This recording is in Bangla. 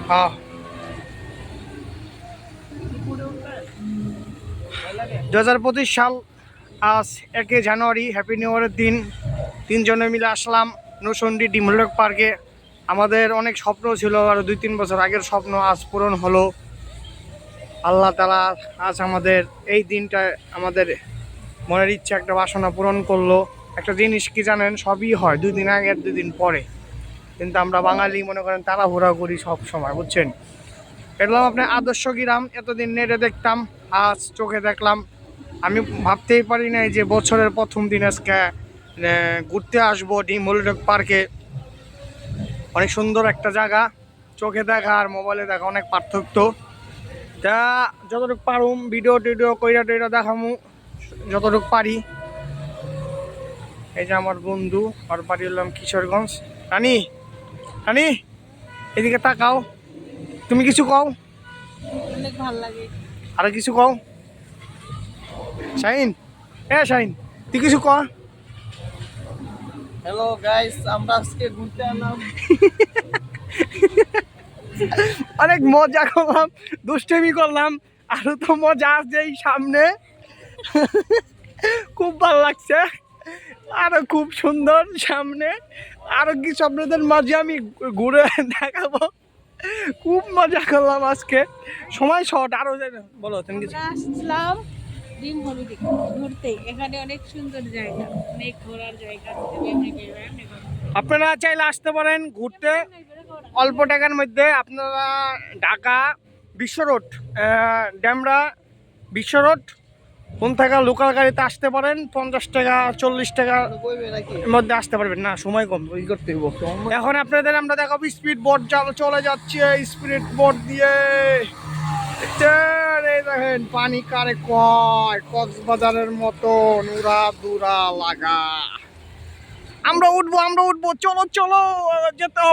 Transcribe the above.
হ্যাঁ 2025 সাল আজ 1 জানুয়ারি হ্যাপি নিউ ইয়ারের দিন। তিনজনে মিলে আসলাম নৌসন্ডি ডিমোলক পার্কে। আমাদের অনেক স্বপ্ন ছিল, আর 2-3 বছর আগের স্বপ্ন আজ পূরণ হলো। আল্লাহ তাআলা আজ আমাদের এই দিনটা আমাদের মনের ইচ্ছা একটা বাসনা পূরণ করলো। একটা জিনিস কি জানেন, সবই হয় 2 দিন আগে 2 দিন পরে, কিন্তু আমরা বাঙালি মনে করেন তাড়াহুড়া করি সব সময়, বুঝছেন। এলাম আপনার আদর্শ গ্রাম, এতদিন নেটে দেখতাম, আজ চোখে দেখলাম। আমি ভাবতেই পারি নাই যে বছরের প্রথম দিন আজকে ঘুরতে আসবো ডিমোলক পার্কে। অনেক সুন্দর একটা জায়গা, চোখে দেখা আর মোবাইলে দেখা অনেক পার্থক্য। তা যতটুকু পারুম ভিডিও টিডিও কইরা টইরা দেখামু যতটুকু পারি। এই যে আমার বন্ধু, আর বাড়ি হলাম কিশোরগঞ্জ। রানী, রানী এদিকে তাকাও, তুমি কিছু কও। অনেক ভালো লাগে। আর কিছু কও। শাহিন, শাহিন তুই কিছু ক। হ্যালো গাইস, আমরা আজকে ঘুরতে এলাম। অনেক মজা করলাম, দুষ্টেমি করলাম, আরো তো মজা আছে এই সামনে। খুব ভালো লাগছে, আরো খুব সুন্দর সামনে, আরো কিছু আপনাদের মাঝে আমি ঘুরে দেখাবো। খুব মজা করলাম আজকে, সময় শর্ট। আরো বলো তুমি কিছু। আমরা আসলাম ডিম হলিডে ঘুরতে। এখানে অনেক সুন্দর জায়গা, অনেক ঘোরার জায়গা আছে। আপনারা চাইলে আসতে পারেন ঘুরতে অল্প টাকার মধ্যে। আপনারা ঢাকা বিশ্ব রোড, ড্যামরা বিশ্ব রোড কোন থেকে লোকাল গাড়িতে আসতে পারেন। 50 টাকা 40 টাকার মধ্যে আসতে পারবেন। না সময় কম, ওই করতে হইব। এখন আপনাদের আমরা দেখাবো স্পিড বোট চলে যাচ্ছে, স্পিড বোট দিয়ে। এই দেখেন পানি কারে কয়, কক্সবাজারের মতো নুরা দুরা লাগা। আমরা উঠবো, চলো চলো যেতে হবে।